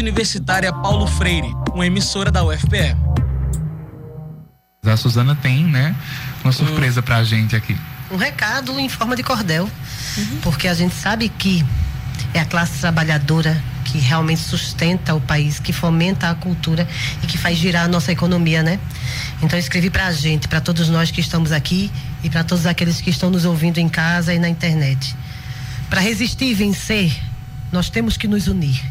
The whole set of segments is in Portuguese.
Universitária Paulo Freire, uma emissora da UFPE. A Suzana tem, né, uma surpresa pra gente aqui. Um recado em forma de cordel, porque a gente sabe que é a classe trabalhadora que realmente sustenta o país, que fomenta a cultura e que faz girar a nossa economia, né? Então eu escrevi pra gente, pra todos nós que estamos aqui e pra todos aqueles que estão nos ouvindo em casa e na internet. Para resistir e vencer, nós temos que nos unir.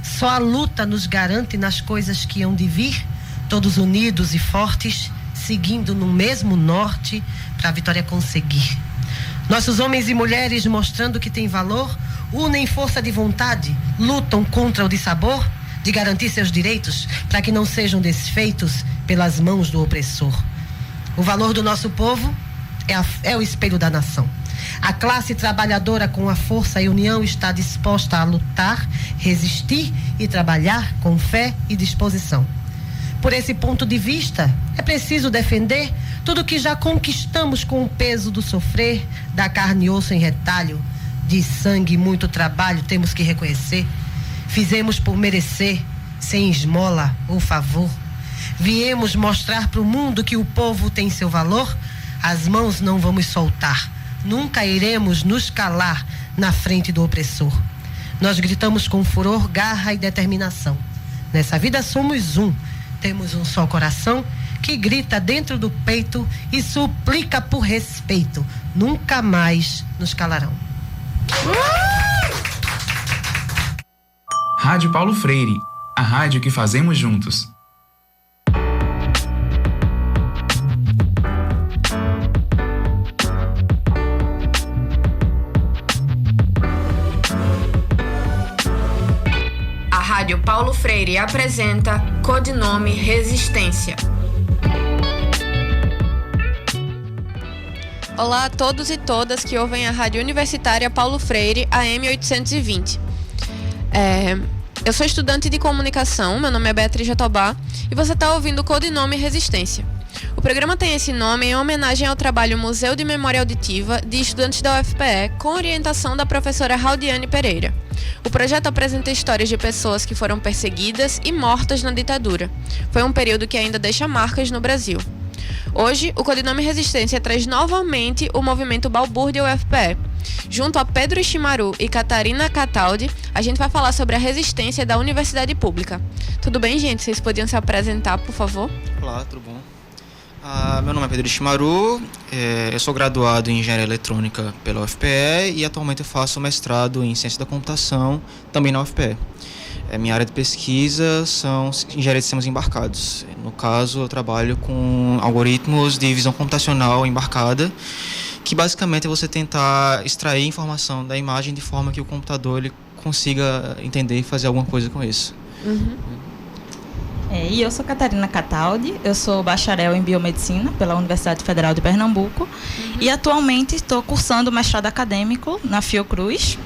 Só a luta nos garante nas coisas que hão de vir, todos unidos e fortes, seguindo no mesmo norte para a vitória conseguir. Nossos homens e mulheres, mostrando que têm valor, unem força de vontade, lutam contra o dissabor de garantir seus direitos para que não sejam desfeitos pelas mãos do opressor. O valor do nosso povo é o espelho da nação. A classe trabalhadora, com a força e união, está disposta a lutar, resistir e trabalhar com fé e disposição. Por esse ponto de vista, é preciso defender tudo que já conquistamos com o peso do sofrer, da carne e osso em retalho, de sangue e muito trabalho, temos que reconhecer. Fizemos por merecer, sem esmola ou favor. Viemos mostrar para o mundo que o povo tem seu valor, as mãos não vamos soltar. Nunca iremos nos calar na frente do opressor. Nós gritamos com furor, garra e determinação. Nessa vida somos um, temos um só coração que grita dentro do peito e suplica por respeito. Nunca mais nos calarão. Rádio Paulo Freire, a rádio que fazemos juntos. Rádio Paulo Freire apresenta Codinome Resistência. Olá a todos e todas que ouvem a Rádio Universitária Paulo Freire, AM 820. Eu sou estudante de comunicação, meu nome é Beatriz Jatobá e você está ouvindo o Codinome Resistência. O programa tem esse nome em homenagem ao trabalho Museu de Memória Auditiva de estudantes da UFPE com orientação da professora Raudiane Pereira. O projeto apresenta histórias de pessoas que foram perseguidas e mortas na ditadura. Foi um período que ainda deixa marcas no Brasil. Hoje, o Codinome Resistência traz novamente o movimento Balbúrdia UFPE. Junto a Pedro Ishimaru e Catarina Cataldi, a gente vai falar sobre a resistência da universidade pública. Tudo bem, gente? Vocês podiam se apresentar, por favor? Olá, tudo bom? Meu nome é Pedro Ishimaru, eu sou graduado em Engenharia Eletrônica pela UFPE e atualmente eu faço mestrado em Ciência da Computação, também na UFPE. Minha área de pesquisa são engenharia de sistemas embarcados. No caso, eu trabalho com algoritmos de visão computacional embarcada, que basicamente é você tentar extrair informação da imagem de forma que o computador ele consiga entender e fazer alguma coisa com isso. E eu sou Catarina Cataldi, eu sou bacharel em biomedicina pela Universidade Federal de Pernambuco e atualmente estou cursando mestrado acadêmico na Fiocruz.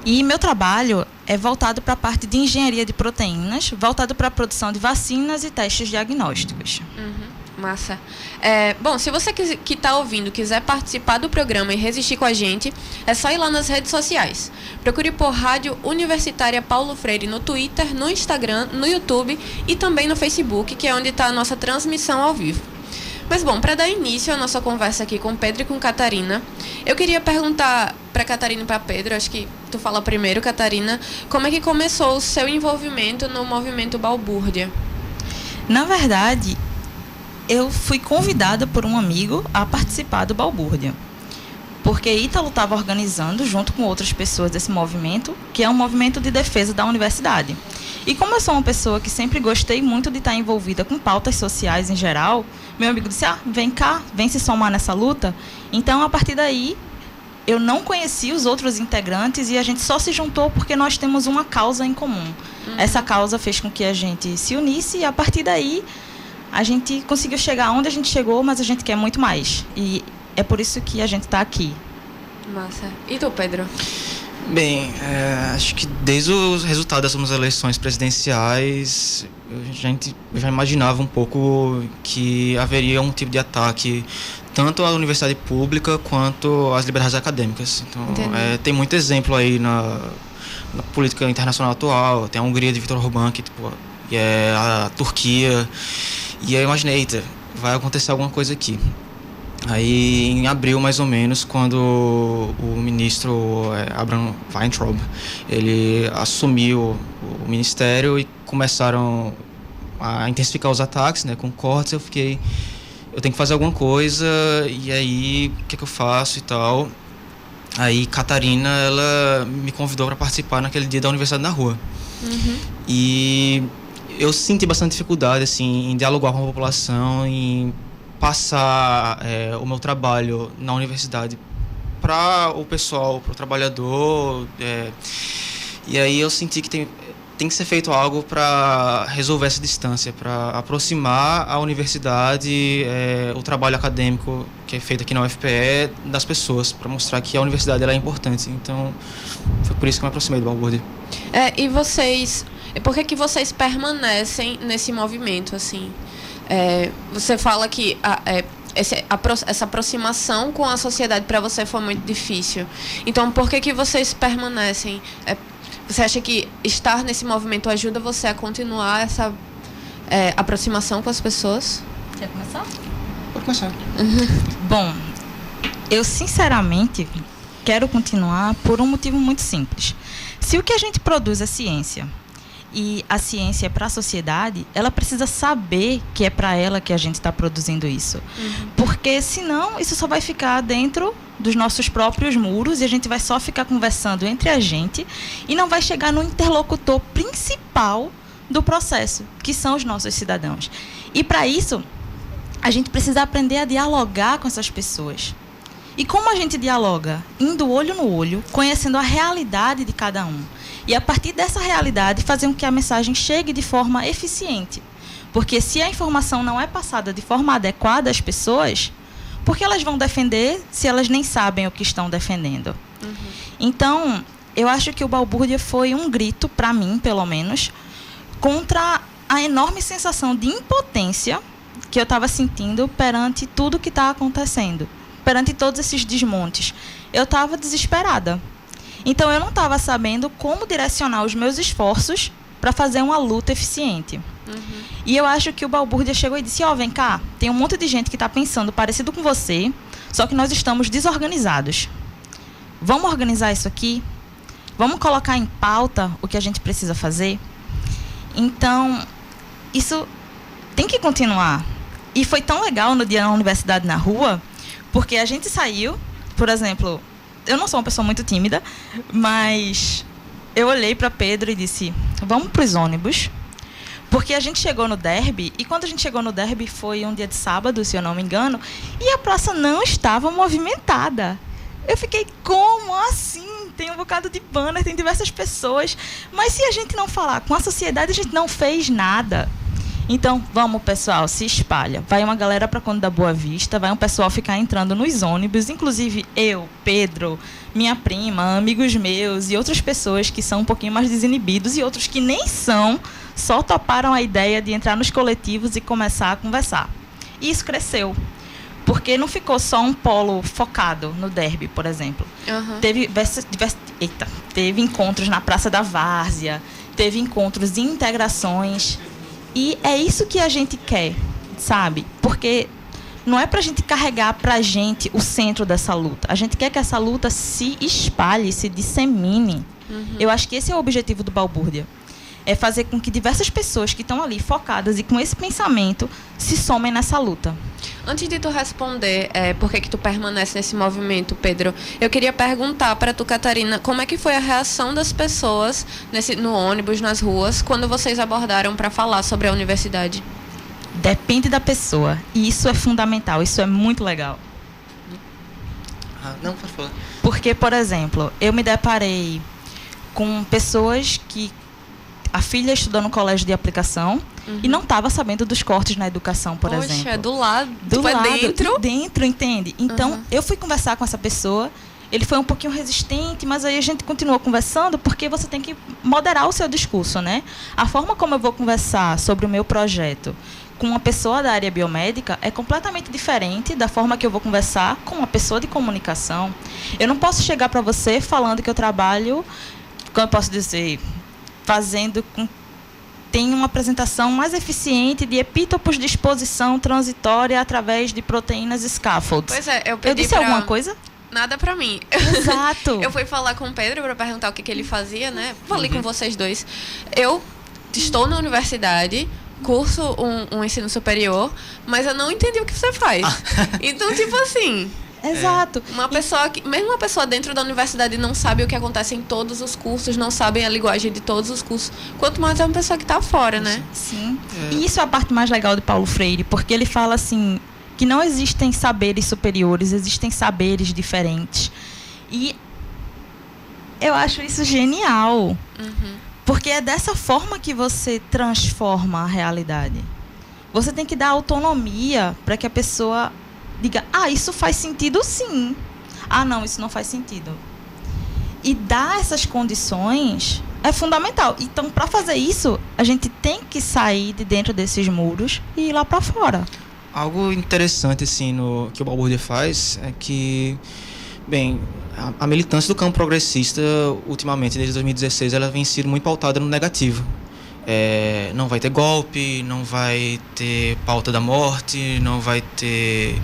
E meu trabalho é voltado para a parte de engenharia de proteínas, voltado para a produção de vacinas e testes diagnósticos. Massa. Bom, se você que está ouvindo quiser participar do programa e resistir com a gente, é só ir lá nas redes sociais. Procure por Rádio Universitária Paulo Freire no Twitter, no Instagram, no YouTube e também no Facebook, que é onde está a nossa transmissão ao vivo. Mas bom, para dar início à nossa conversa aqui com Pedro e com Catarina, eu queria perguntar para Catarina e para Pedro, acho que tu fala primeiro, Catarina, como é que começou o seu envolvimento no movimento Balbúrdia? Na verdade, eu fui convidada por um amigo a participar do Balbúrdia, porque Ítalo estava organizando, junto com outras pessoas desse movimento, que é um movimento de defesa da universidade. E como eu sou uma pessoa que sempre gostei muito de estar envolvida com pautas sociais em geral, meu amigo disse, vem cá, vem se somar nessa luta. Então, a partir daí, eu não conheci os outros integrantes e a gente só se juntou porque nós temos uma causa em comum. Essa causa fez com que a gente se unisse e, a partir daí, a gente conseguiu chegar onde a gente chegou, mas a gente quer muito mais. E é por isso que a gente está aqui. Massa. E tu, Pedro? Bem, acho que desde os resultados das eleições presidenciais, eu já imaginava um pouco que haveria um tipo de ataque tanto à universidade pública quanto às liberdades acadêmicas. Então, tem muito exemplo aí na política internacional atual. Tem a Hungria de Viktor Orbán, que tipo, e é a Turquia. E aí eu imaginei, eita, vai acontecer alguma coisa aqui. Aí em abril, mais ou menos, quando o ministro Abraham Weintraub, ele assumiu o ministério e começaram a intensificar os ataques, né, com cortes, eu tenho que fazer alguma coisa, e aí o que eu faço e tal. Aí Catarina, ela me convidou para participar naquele dia da Universidade na Rua. E eu senti bastante dificuldade assim, em dialogar com a população, em passar o meu trabalho na universidade para o pessoal, para o trabalhador. E aí eu senti que tem que ser feito algo para resolver essa distância, para aproximar a universidade, o trabalho acadêmico que é feito aqui na UFPE das pessoas, para mostrar que a universidade ela é importante. Então, foi por isso que eu me aproximei do Balbúrdia. E vocês, por que vocês permanecem nesse movimento, assim? Você fala que essa aproximação com a sociedade para você foi muito difícil. Então, por que vocês permanecem? Você acha que estar nesse movimento ajuda você a continuar essa aproximação com as pessoas? Quer começar? Pode começar. Bom, eu sinceramente quero continuar por um motivo muito simples. Se o que a gente produz é ciência, e a ciência é para a sociedade, ela precisa saber que é para ela que a gente está produzindo isso. Porque senão isso só vai ficar dentro dos nossos próprios muros e a gente vai só ficar conversando entre a gente e não vai chegar no interlocutor principal do processo, que são os nossos cidadãos. E para isso, a gente precisa aprender a dialogar com essas pessoas. E como a gente dialoga? Indo olho no olho, conhecendo a realidade de cada um. E a partir dessa realidade, fazer com que a mensagem chegue de forma eficiente. Porque se a informação não é passada de forma adequada às pessoas, por que elas vão defender se elas nem sabem o que estão defendendo? Então, eu acho que o Balbúrdia foi um grito, para mim, pelo menos, contra a enorme sensação de impotência que eu estava sentindo perante tudo que está acontecendo. Perante todos esses desmontes. Eu estava desesperada. Então, eu não estava sabendo como direcionar os meus esforços para fazer uma luta eficiente. E eu acho que o Balbúrdia chegou e disse, vem cá, tem um monte de gente que está pensando parecido com você, só que nós estamos desorganizados. Vamos organizar isso aqui? Vamos colocar em pauta o que a gente precisa fazer? Então, isso tem que continuar. E foi tão legal no dia na Universidade na Rua, porque a gente saiu, por exemplo, eu não sou uma pessoa muito tímida, mas eu olhei para Pedro e disse, vamos para os ônibus, porque a gente chegou no Derby, e quando a gente chegou no Derby foi um dia de sábado, se eu não me engano, e a praça não estava movimentada. Eu fiquei, como assim? Tem um bocado de banner, tem diversas pessoas, mas se a gente não falar com a sociedade, a gente não fez nada. Então, vamos, pessoal, se espalha. Vai uma galera para Conde da Boa Vista, vai um pessoal ficar entrando nos ônibus, inclusive eu, Pedro, minha prima, amigos meus e outras pessoas que são um pouquinho mais desinibidos e outros que nem são, só toparam a ideia de entrar nos coletivos e começar a conversar. E isso cresceu, porque não ficou só um polo focado no Derby, por exemplo. Teve encontros na Praça da Várzea, teve encontros de integrações. E é isso que a gente quer, sabe? Porque não é pra gente carregar pra gente o centro dessa luta. A gente quer que essa luta se espalhe, se dissemine. Eu acho que esse é o objetivo do Balbúrdia. É fazer com que diversas pessoas que estão ali focadas e com esse pensamento se somem nessa luta. Antes de tu responder por que tu permanece nesse movimento, Pedro, eu queria perguntar para tu, Catarina, como é que foi a reação das pessoas no ônibus, nas ruas, quando vocês abordaram para falar sobre a universidade? Depende da pessoa. E isso é fundamental, isso é muito legal. Não, pode falar. Porque, por exemplo, eu me deparei com pessoas que a filha estudou no colégio de aplicação e não estava sabendo dos cortes na educação, por exemplo. Poxa, do lado, dentro, entende? Então, eu fui conversar com essa pessoa, ele foi um pouquinho resistente, mas aí a gente continuou conversando, porque você tem que moderar o seu discurso, né? A forma como eu vou conversar sobre o meu projeto com uma pessoa da área biomédica é completamente diferente da forma que eu vou conversar com uma pessoa de comunicação. Eu não posso chegar para você falando que eu trabalho como eu posso dizer, fazendo com tem uma apresentação mais eficiente de epítopos de exposição transitória através de proteínas scaffolds. Pois é, eu disse alguma coisa? Nada pra mim. Exato. Eu fui falar com o Pedro para perguntar o que ele fazia, né? Falei com vocês dois. Eu estou na universidade, curso um ensino superior, mas eu não entendi o que você faz. Então, tipo assim... Exato. Mesmo uma pessoa dentro da universidade não sabe o que acontece em todos os cursos, não sabe a linguagem de todos os cursos, quanto mais é uma pessoa que está fora, né? Sim. E isso é a parte mais legal de Paulo Freire, porque ele fala assim, que não existem saberes superiores, existem saberes diferentes. E eu acho isso genial. Porque é dessa forma que você transforma a realidade. Você tem que dar autonomia para que a pessoa diga, isso faz sentido sim. Não, isso não faz sentido. E dar essas condições é fundamental. Então, para fazer isso, a gente tem que sair de dentro desses muros e ir lá para fora. Algo interessante, assim, que o Balbúrdia faz é que, bem, a militância do campo progressista, ultimamente, desde 2016, ela vem sido muito pautada no negativo. Não vai ter golpe, não vai ter pauta da morte, não vai ter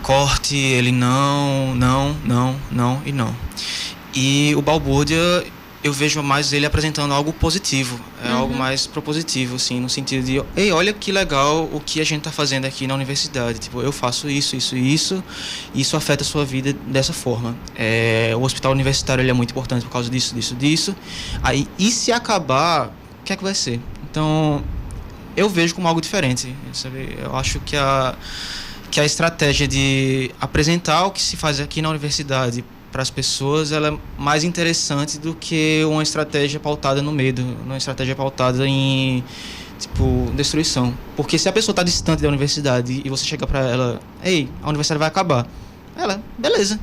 corte, ele não. E o Balbúrdia, eu vejo mais ele apresentando algo positivo, algo mais propositivo, assim, no sentido de, ei, olha que legal o que a gente está fazendo aqui na universidade, tipo, eu faço isso, e isso afeta a sua vida dessa forma. O hospital universitário ele é muito importante por causa disso. Aí, e se acabar, o que é que vai ser? Então, eu vejo como algo diferente, sabe? Eu acho que a estratégia de apresentar o que se faz aqui na universidade para as pessoas, ela é mais interessante do que uma estratégia pautada no medo, uma estratégia pautada em, tipo, destruição. Porque se a pessoa está distante da universidade e você chega para ela, ei, a universidade vai acabar, ela, beleza.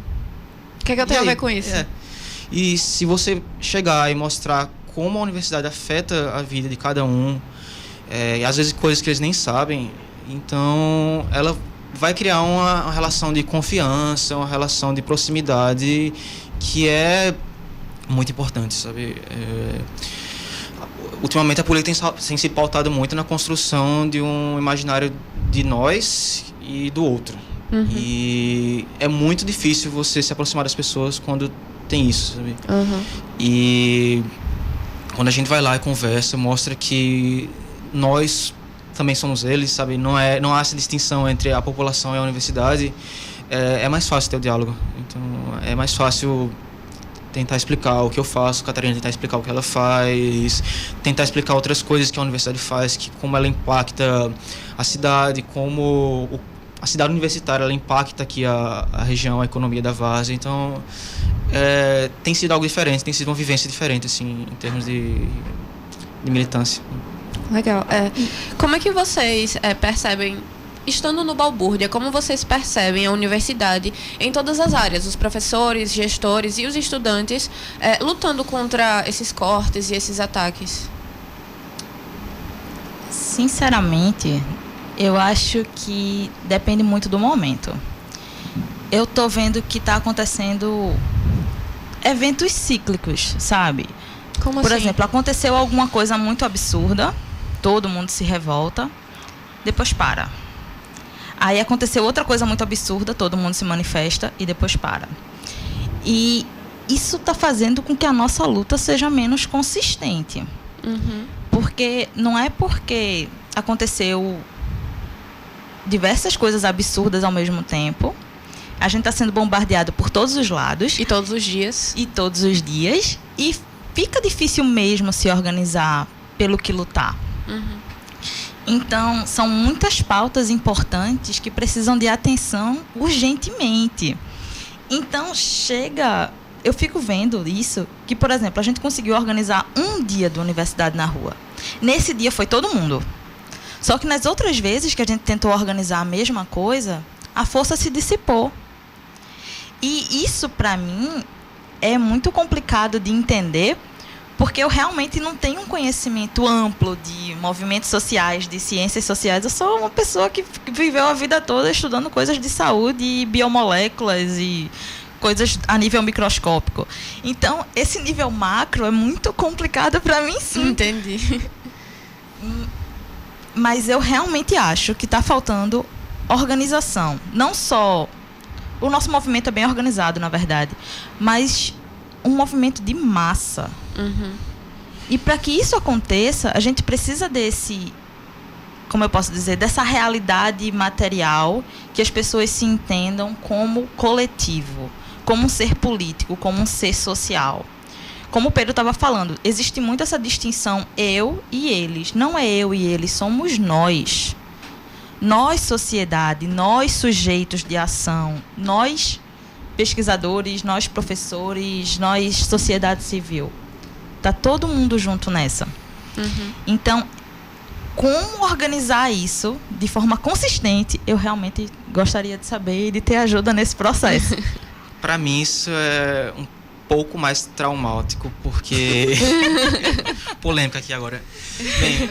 O que é que eu tenho a ver com isso? E se você chegar e mostrar como a universidade afeta a vida de cada um, e às vezes coisas que eles nem sabem, então ela vai criar uma relação de confiança, uma relação de proximidade que é muito importante, sabe? Ultimamente a política tem se pautado muito na construção de um imaginário de nós e do outro. E é muito difícil você se aproximar das pessoas quando tem isso, sabe? E quando a gente vai lá e conversa, mostra que nós também somos eles, sabe? Não há essa distinção entre a população e a universidade. É mais fácil ter o diálogo. Então, é mais fácil tentar explicar o que eu faço, Catarina tentar explicar o que ela faz, tentar explicar outras coisas que a universidade faz, como ela impacta a cidade, como a cidade universitária ela impacta aqui a região, a economia da Várzea. Então, tem sido algo diferente, tem sido uma vivência diferente, assim, em termos de militância. Legal. Como é que vocês percebem, estando no Balbúrdia, como vocês percebem a universidade em todas as áreas, os professores, gestores e os estudantes lutando contra esses cortes e esses ataques? Sinceramente, eu acho que depende muito do momento. Eu tô vendo que tá acontecendo eventos cíclicos, sabe? Como Por assim? exemplo, aconteceu alguma coisa muito absurda, todo mundo se revolta, depois para. Aí aconteceu outra coisa muito absurda, todo mundo se manifesta e depois para. E isso está fazendo com que a nossa luta seja menos consistente. Porque não é porque aconteceu diversas coisas absurdas ao mesmo tempo, a gente está sendo bombardeado por todos os lados. E todos os dias. E fica difícil mesmo se organizar pelo que lutar. Então, são muitas pautas importantes que precisam de atenção urgentemente. Então, eu fico vendo isso, que, por exemplo, a gente conseguiu organizar um dia da universidade na rua. Nesse dia foi todo mundo. Só que nas outras vezes que a gente tentou organizar a mesma coisa, a força se dissipou. E isso, para mim, é muito complicado de entender, porque eu realmente não tenho um conhecimento amplo de movimentos sociais, de ciências sociais. Eu sou uma pessoa que viveu a vida toda estudando coisas de saúde e biomoléculas e coisas a nível microscópico. Então, esse nível macro é muito complicado para mim, sim. Entendi. Mas eu realmente acho que está faltando organização. Não só... O nosso movimento é bem organizado, na verdade. Mas um movimento de massa. Uhum. E para que isso aconteça, a gente precisa desse... Como eu posso dizer? Dessa realidade material, que as pessoas se entendam como coletivo, como um ser político, como um ser social. Como o Pedro estava falando, existe muito essa distinção eu e eles. Não é eu e eles, somos nós. Nós, sociedade, nós, sujeitos de ação, nós, pesquisadores, nós, professores, nós, sociedade civil. Está todo mundo junto nessa. Uhum. Então, como organizar isso de forma consistente, eu realmente gostaria de saber e de ter ajuda nesse processo. Para mim, isso é um pouco mais traumático, porque... Polêmica aqui agora. Bem,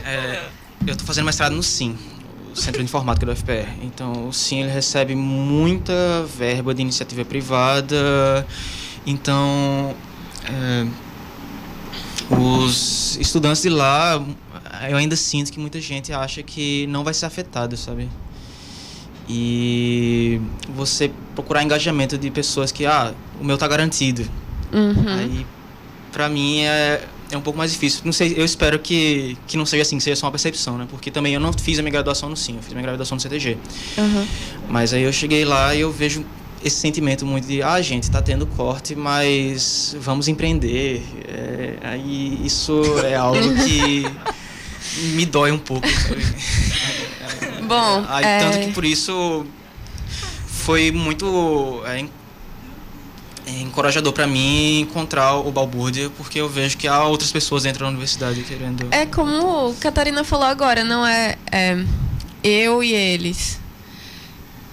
eu estou fazendo mestrado no SIM, o Centro de Informática do UFPR. Então, o SIM ele recebe muita verba de iniciativa privada. Então, os estudantes de lá, eu ainda sinto que muita gente acha que não vai ser afetado, sabe? E você procurar engajamento de pessoas que, o meu tá garantido. Uhum. Aí, pra mim, é um pouco mais difícil. Não sei, eu espero que não seja assim, que seja só uma percepção, né? Porque também eu não fiz a minha graduação no SIM, eu fiz a minha graduação no CTG. Uhum. Mas aí eu cheguei lá e eu vejo esse sentimento muito de, gente, tá tendo corte, mas vamos empreender. Aí isso é algo que me dói um pouco, sabe? Bom, tanto que por isso foi muito encorajador para mim encontrar o Balbúrdia, porque eu vejo que há outras pessoas dentro da universidade querendo... É como a Catarina falou agora, não é eu e eles.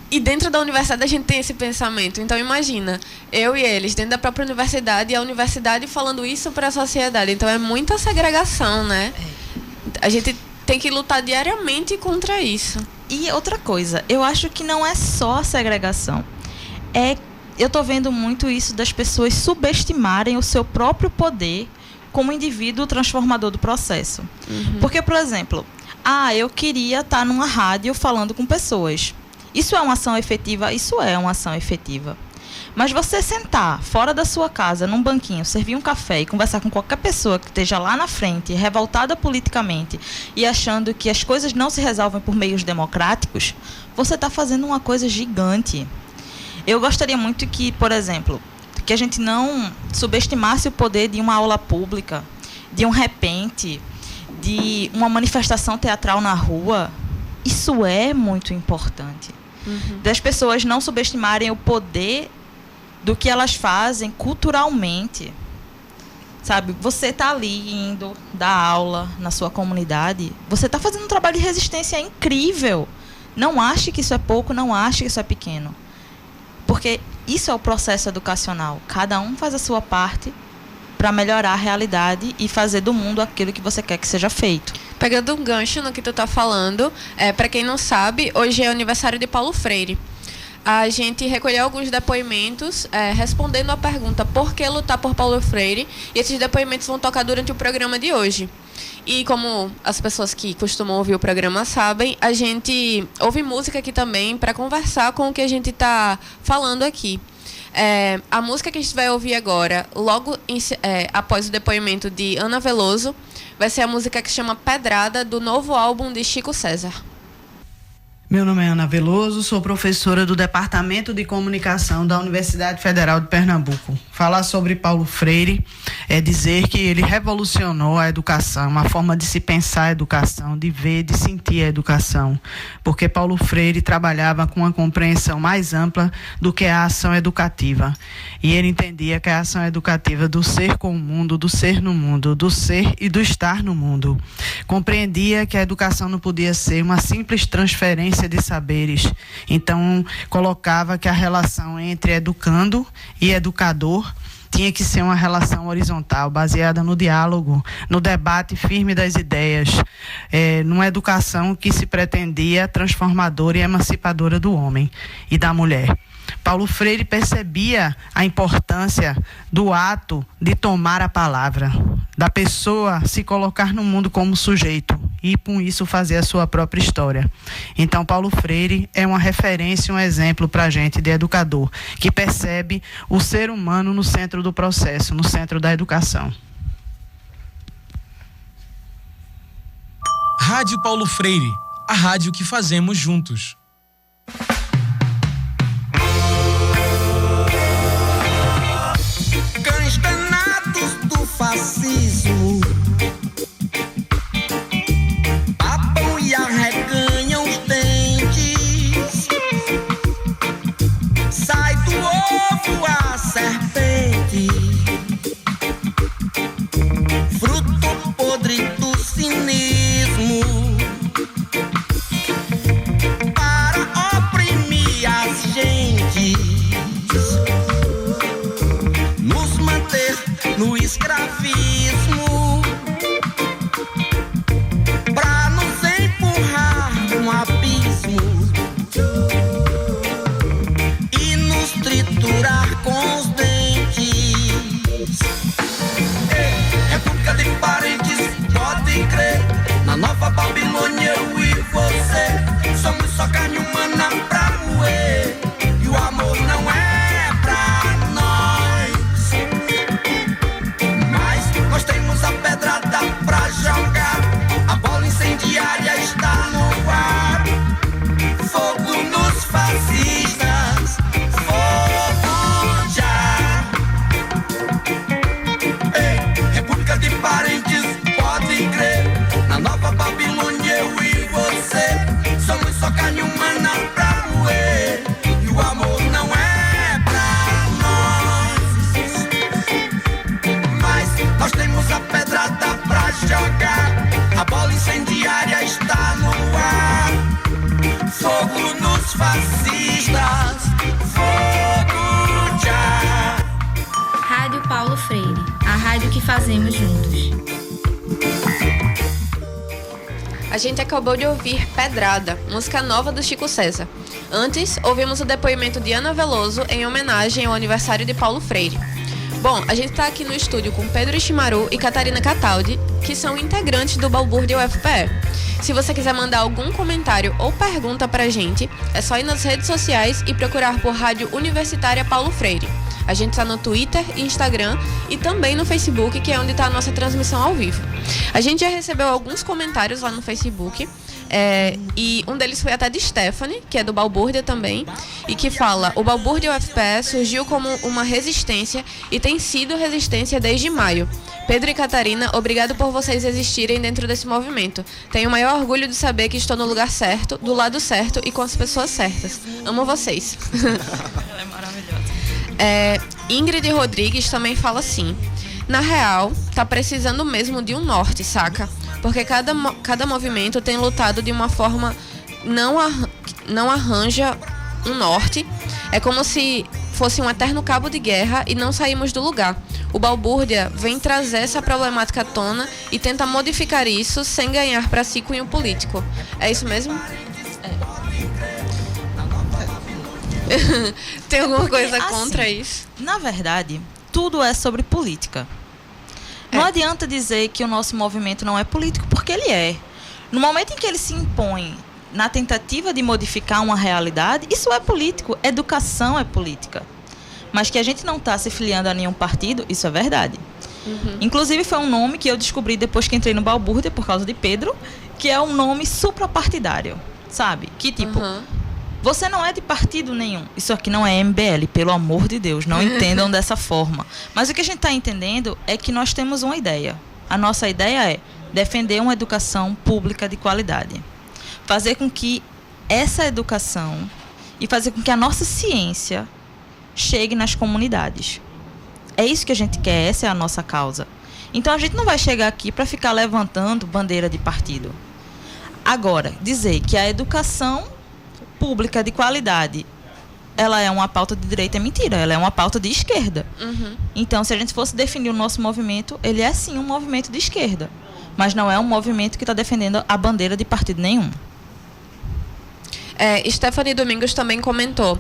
E dentro da universidade a gente tem esse pensamento. Então imagina, eu e eles dentro da própria universidade e a universidade falando isso para a sociedade. Então é muita segregação, né? A gente tem que lutar diariamente contra isso. E outra coisa, eu acho que não é só a segregação. Eu tô vendo muito isso das pessoas subestimarem o seu próprio poder como indivíduo transformador do processo. Uhum. Porque, por exemplo, eu queria estar numa rádio falando com pessoas. Isso é uma ação efetiva? Isso é uma ação efetiva. Mas você sentar fora da sua casa, num banquinho, servir um café e conversar com qualquer pessoa que esteja lá na frente, revoltada politicamente e achando que as coisas não se resolvem por meios democráticos, você está fazendo uma coisa gigante. Eu gostaria muito que, por exemplo, que a gente não subestimasse o poder de uma aula pública, de um repente, de uma manifestação teatral na rua. Isso é muito importante. Uhum. Das pessoas não subestimarem o poder do que elas fazem culturalmente. Sabe, você está ali indo dar aula na sua comunidade, você está fazendo um trabalho de resistência incrível. Não ache que isso é pouco, não ache que isso é pequeno. Porque isso é o processo educacional. Cada um faz a sua parte para melhorar a realidade e fazer do mundo aquilo que você quer que seja feito. Pegando um gancho no que tu tá falando, para quem não sabe, hoje é aniversário de Paulo Freire. A gente recolheu alguns depoimentos respondendo a pergunta por que lutar por Paulo Freire, e esses depoimentos vão tocar durante o programa de hoje. E como as pessoas que costumam ouvir o programa sabem, a gente ouve música aqui também para conversar com o que a gente está falando aqui. A música que a gente vai ouvir agora, logo após o depoimento de Ana Veloso, vai ser a música que se chama Pedrada, do novo álbum de Chico César. Meu nome é Ana Veloso, sou professora do Departamento de Comunicação da Universidade Federal de Pernambuco. Falar sobre Paulo Freire é dizer que ele revolucionou a educação, a forma de se pensar a educação, de ver, de sentir a educação. Porque Paulo Freire trabalhava com uma compreensão mais ampla do que a ação educativa. E ele entendia que a ação educativa do ser com o mundo, do ser no mundo, do ser e do estar no mundo. Compreendia que a educação não podia ser uma simples transferência de saberes. Então, colocava que a relação entre educando e educador tinha que ser uma relação horizontal, baseada no diálogo, no debate firme das ideias, numa educação que se pretendia transformadora e emancipadora do homem e da mulher. Paulo Freire percebia a importância do ato de tomar a palavra, da pessoa se colocar no mundo como sujeito e, com isso, fazer a sua própria história. Então, Paulo Freire é uma referência, um exemplo para a gente de educador, que percebe o ser humano no centro do processo, no centro da educação. Rádio Paulo Freire, a rádio que fazemos juntos. Cães danados do fascismo papam e arreganham os dentes. Sai do ovo a serpente, fruto podre do cinismo, para oprimir as gentes, nos manter no escravismo, pra nos empurrar num abismo e nos triturar com os dentes. República de parentes, pode crer, na nova Babilônia eu e você somos só carne humana pra moer, e o amor não é pra nós, mas nós temos a pedrada pra jogar, a bola incendiária está no ar, fogo nos fascistas, fogo já. Ei, República de parentes, pode crer, na nova Babilônia eu e você somos só carne humana pra moer, e o amor não é pra nós, mas nós temos a pedrada pra jogar, a bola incendiária está no ar, fogo nos fascistas, fogo já. Rádio Paulo Freire, a rádio que fazemos juntos. A gente acabou de ouvir Pedrada, música nova do Chico César. Antes, ouvimos o depoimento de Ana Veloso em homenagem ao aniversário de Paulo Freire. Bom, a gente está aqui no estúdio com Pedro Ishimaru e Catarina Cataldi, que são integrantes do Balbúrdia UFPE. Se você quiser mandar algum comentário ou pergunta pra gente, é só ir nas redes sociais e procurar por Rádio Universitária Paulo Freire. A gente está no Twitter, Instagram e também no Facebook, que é onde está a nossa transmissão ao vivo. A gente já recebeu alguns comentários lá no Facebook, e um deles foi até de Stephanie, que é do Balbúrdia também, e que fala: o Balbúrdia UFPE surgiu como uma resistência e tem sido resistência desde maio. Pedro e Catarina, obrigado por vocês existirem dentro desse movimento. Tenho o maior orgulho de saber que estou no lugar certo, do lado certo e com as pessoas certas. Amo vocês. Ela é maravilhosa. Ingrid Rodrigues também fala assim: na real, tá precisando mesmo de um norte, saca? Porque cada movimento tem lutado de uma forma, não arranja um norte. É como se fosse um eterno cabo de guerra e não saímos do lugar. O Balbúrdia vem trazer essa problemática à tona e tenta modificar isso sem ganhar para si cunho político. É isso mesmo? Tem alguma coisa contra assim, isso? Na verdade, tudo é sobre política. Não adianta dizer que o nosso movimento não é político, porque ele é. No momento em que ele se impõe na tentativa de modificar uma realidade, isso é político. Educação é política. Mas que a gente não está se filiando a nenhum partido, isso é verdade. Uhum. Inclusive, foi um nome que eu descobri depois que entrei no Balbúrdia, por causa de Pedro, que é um nome suprapartidário, sabe? Que tipo... Você não é de partido nenhum. Isso aqui não é MBL, pelo amor de Deus. Não entendam dessa forma. Mas o que a gente está entendendo é que nós temos uma ideia. A nossa ideia é defender uma educação pública de qualidade. Fazer com que essa educação e fazer com que a nossa ciência chegue nas comunidades. É isso que a gente quer, essa é a nossa causa. Então a gente não vai chegar aqui para ficar levantando bandeira de partido. Agora, dizer que a educação pública de qualidade, ela é uma pauta de direita, é mentira, ela é uma pauta de esquerda. Então, se a gente fosse definir o nosso movimento, ele é sim um movimento de esquerda, mas não é um movimento que está defendendo a bandeira de partido nenhum. Stephanie Domingos também comentou.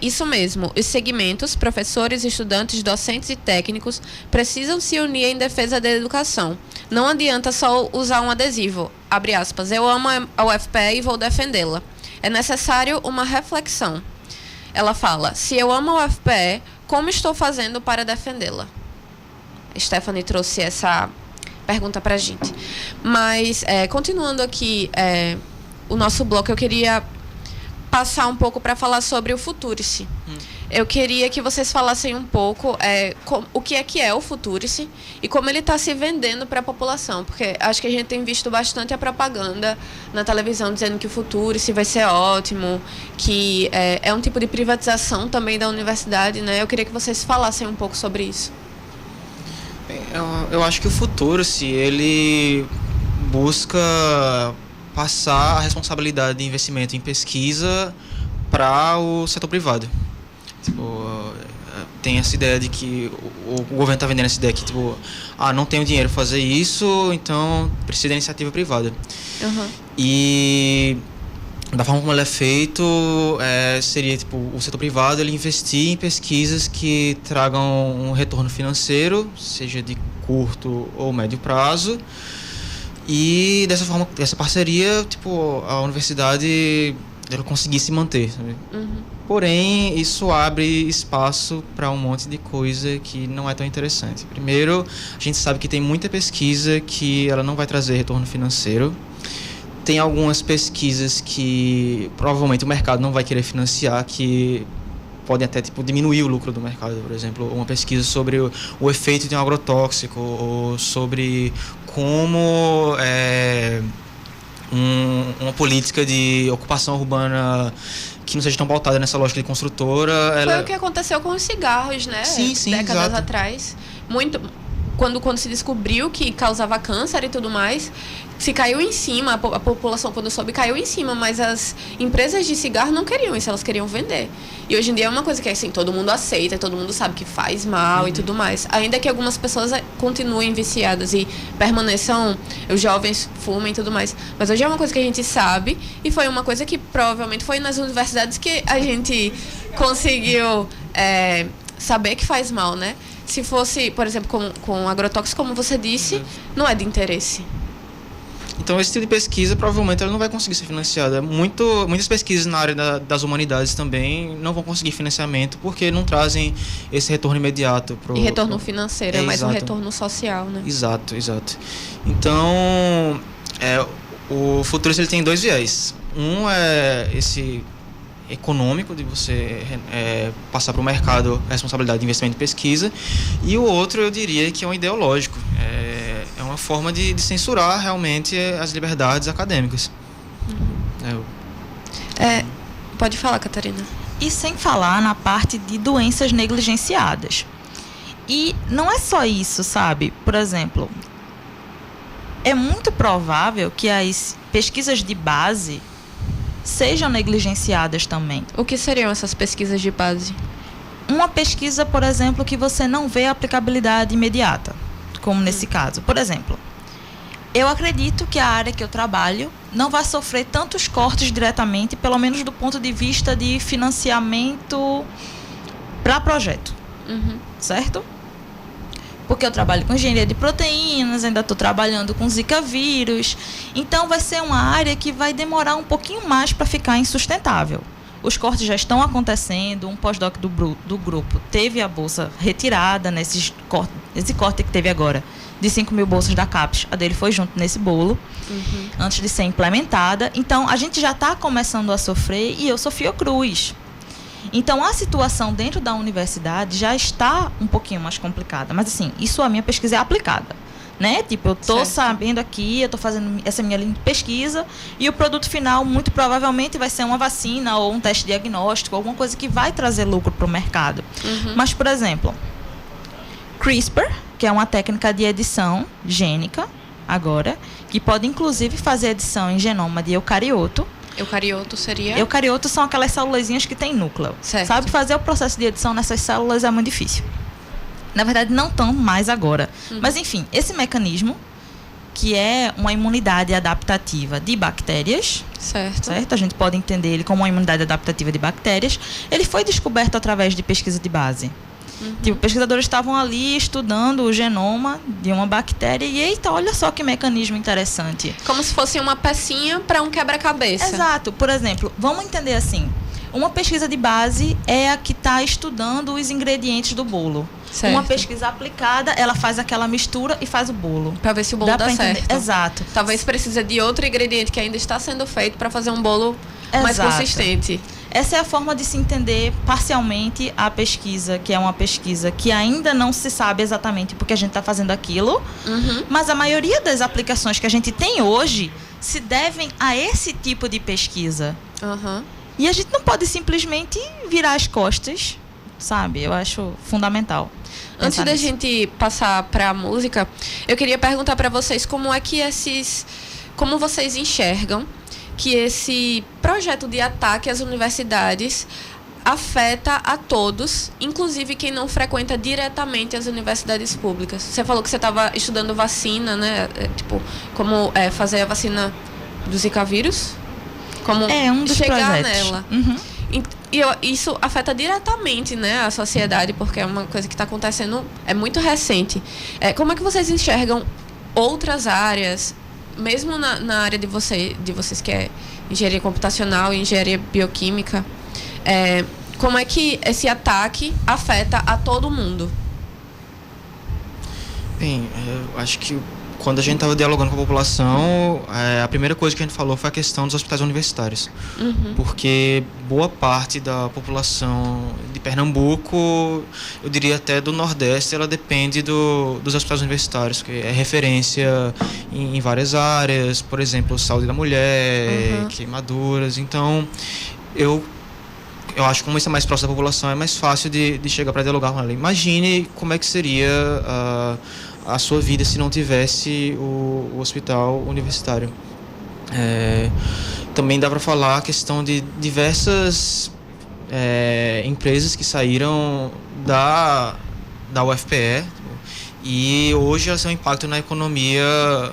Isso mesmo, os segmentos, professores, estudantes, docentes e técnicos precisam se unir em defesa da educação. Não adianta só usar um adesivo, abre aspas, eu amo a UFPE e vou defendê-la. É necessário uma reflexão. Ela fala, se eu amo a UFPE, como estou fazendo para defendê-la? Stephanie trouxe essa pergunta pra gente. Mas, continuando aqui o nosso bloco, eu queria passar um pouco para falar sobre o Futurice. Eu queria que vocês falassem um pouco o que é o Futurice e como ele está se vendendo para a população, porque acho que a gente tem visto bastante a propaganda na televisão dizendo que o Futurice vai ser ótimo, que é um tipo de privatização também da universidade, né? Eu queria que vocês falassem um pouco sobre isso. Eu acho que o Futurice, ele busca passar a responsabilidade de investimento em pesquisa para o setor privado. Tem essa ideia de que o governo está vendendo essa ideia que não tenho dinheiro para fazer isso, então precisa de iniciativa privada. Uhum. E da forma como ele é feito, seria o setor privado ele investir em pesquisas que tragam um retorno financeiro, seja de curto ou médio prazo. E dessa forma, essa parceria, a universidade ela conseguir se manter, sabe? Uhum. Porém, isso abre espaço para um monte de coisa que não é tão interessante. Primeiro, a gente sabe que tem muita pesquisa que ela não vai trazer retorno financeiro. Tem algumas pesquisas que provavelmente o mercado não vai querer financiar, que podem até diminuir o lucro do mercado. Por exemplo, uma pesquisa sobre o efeito de um agrotóxico, ou sobre como uma política de ocupação urbana que não seja tão pautada nessa lógica de construtora. Foi o que aconteceu com os cigarros, né? Sim, décadas exato. atrás. Quando se descobriu que causava câncer e tudo mais, se caiu em cima, a população quando soube caiu em cima, mas as empresas de cigarro não queriam isso, elas queriam vender. E hoje em dia é uma coisa que assim, todo mundo aceita, todo mundo sabe que faz mal e tudo mais. Ainda que algumas pessoas continuem viciadas e permaneçam, os jovens fumem e tudo mais. Mas hoje é uma coisa que a gente sabe e foi uma coisa que provavelmente foi nas universidades que a gente conseguiu saber que faz mal, né? Se fosse, por exemplo, com agrotóxico, como você disse, não é de interesse. Então, esse tipo de pesquisa, provavelmente, ela não vai conseguir ser financiada. Muitas pesquisas na área das humanidades também não vão conseguir financiamento porque não trazem esse retorno imediato. E retorno financeiro, é mais exato. Um retorno social, né? Exato. Então, o Futurice ele tem dois viés. Um é esse econômico, de você passar para o mercado a responsabilidade de investimento em pesquisa, e o outro eu diria que é um ideológico, é uma forma de censurar realmente as liberdades acadêmicas. Pode falar, Catarina. E sem falar na parte de doenças negligenciadas. E não é só isso, sabe? Por exemplo, é muito provável que as pesquisas de base sejam negligenciadas também. O que seriam essas pesquisas de base? Uma pesquisa, por exemplo, que você não vê a aplicabilidade imediata, como nesse caso. Por exemplo, eu acredito que a área que eu trabalho não vai sofrer tantos cortes diretamente, pelo menos do ponto de vista de financiamento para projeto. Certo? Porque eu trabalho com engenharia de proteínas, ainda estou trabalhando com Zika vírus. Então, vai ser uma área que vai demorar um pouquinho mais para ficar insustentável. Os cortes já estão acontecendo. Um pós-doc do grupo teve a bolsa retirada esse corte que teve agora de 5 mil bolsas da CAPES. A dele foi junto nesse bolo, antes de ser implementada. Então, a gente já está começando a sofrer e eu sou Fiocruz. Então, a situação dentro da universidade já está um pouquinho mais complicada. Mas, assim, isso a minha pesquisa é aplicada, né? Eu estou sabendo aqui, eu estou fazendo essa minha linha de pesquisa e o produto final, muito provavelmente, vai ser uma vacina ou um teste diagnóstico, alguma coisa que vai trazer lucro para o mercado. Mas, por exemplo, CRISPR, que é uma técnica de edição gênica, agora, que pode, inclusive, fazer edição em genoma de eucarioto. Eucarioto seria? Eucarioto são aquelas célulazinhas que têm núcleo. Certo. Sabe, fazer o processo de edição nessas células é muito difícil. Na verdade, não tão mais agora. Mas, enfim, esse mecanismo que é uma imunidade adaptativa de bactérias. Certo? A gente pode entender ele como uma imunidade adaptativa de bactérias. Ele foi descoberto através de pesquisa de base. Tipo, pesquisadores estavam ali estudando o genoma de uma bactéria e, eita, olha só que mecanismo interessante. Como se fosse uma pecinha para um quebra-cabeça. Exato. Por exemplo, vamos entender assim. Uma pesquisa de base é a que está estudando os ingredientes do bolo. Certo. Uma pesquisa aplicada, ela faz aquela mistura e faz o bolo. Para ver se o bolo dá certo. Exato. Talvez precise de outro ingrediente que ainda está sendo feito para fazer um bolo mais consistente. Essa é a forma de se entender parcialmente a pesquisa, que é uma pesquisa que ainda não se sabe exatamente porque a gente está fazendo aquilo, mas a maioria das aplicações que a gente tem hoje se devem a esse tipo de pesquisa. E a gente não pode simplesmente virar as costas, sabe? Eu acho fundamental. Antes da gente passar para a música, eu queria perguntar para vocês como é que como vocês enxergam que esse projeto de ataque às universidades afeta a todos, inclusive quem não frequenta diretamente as universidades públicas. Você falou que você estava estudando vacina, né? Como fazer a vacina do Zika vírus? Como um dos chegar projetos. nela. Isso afeta diretamente, né, a sociedade, porque é uma coisa que está acontecendo, é muito recente. Como é que vocês enxergam outras áreas, mesmo na área de vocês que é engenharia computacional e engenharia bioquímica, como é que esse ataque afeta a todo mundo? Bem, eu acho que quando a gente estava dialogando com a população, a primeira coisa que a gente falou foi a questão dos hospitais universitários. Porque boa parte da população de Pernambuco, eu diria até do Nordeste, ela depende dos hospitais universitários, que é referência em várias áreas, por exemplo, saúde da mulher, queimaduras. Então, eu acho que como isso é mais próximo da população, é mais fácil de chegar para dialogar com ela. Imagine como é que seria a sua vida se não tivesse o hospital universitário. Também dá para falar a questão de diversas empresas que saíram da UFPE e hoje elas têm um impacto na economia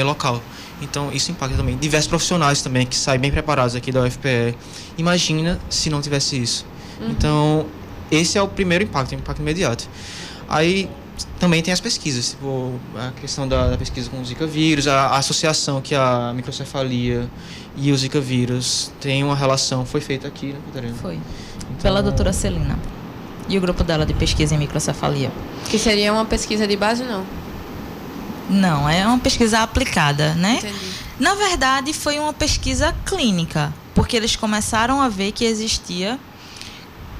local. Então isso impacta também diversos profissionais também que saem bem preparados aqui da UFPE. Imagina se não tivesse isso. Então esse é o primeiro impacto, o impacto imediato. Aí também tem as pesquisas, tipo, a questão da pesquisa com o Zika vírus, a associação que a microcefalia e o Zika vírus tem uma relação, foi feita aqui, né, Catarina? Foi, então, pela doutora Celina e o grupo dela de pesquisa em microcefalia. Que seria uma pesquisa de base, não? Não, é uma pesquisa aplicada, né? Entendi. Na verdade, foi uma pesquisa clínica, porque eles começaram a ver que existia...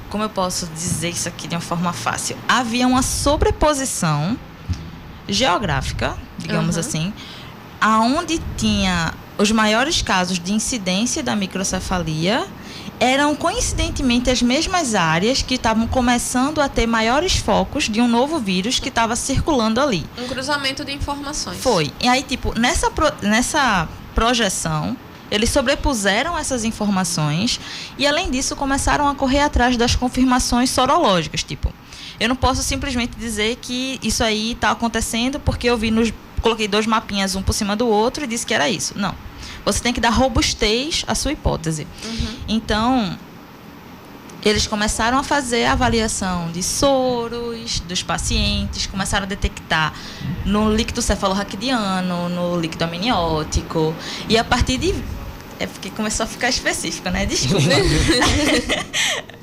Como eu posso dizer isso aqui de uma forma fácil? Havia uma sobreposição geográfica, digamos assim, aonde tinha os maiores casos de incidência da microcefalia, eram coincidentemente as mesmas áreas que estavam começando a ter maiores focos de um novo vírus que estava circulando ali. Um cruzamento de informações. Foi. E aí, tipo, nessa projeção, eles sobrepuseram essas informações e, além disso, começaram a correr atrás das confirmações sorológicas. Tipo, eu não posso simplesmente dizer que isso aí está acontecendo porque eu coloquei 2 mapinhas um por cima do outro e disse que era isso. Não. Você tem que dar robustez à sua hipótese. Então, eles começaram a fazer a avaliação de soros dos pacientes, começaram a detectar no líquido cefalorraquidiano, no líquido amniótico, e a partir de... porque começou a ficar específico, né? Desculpa.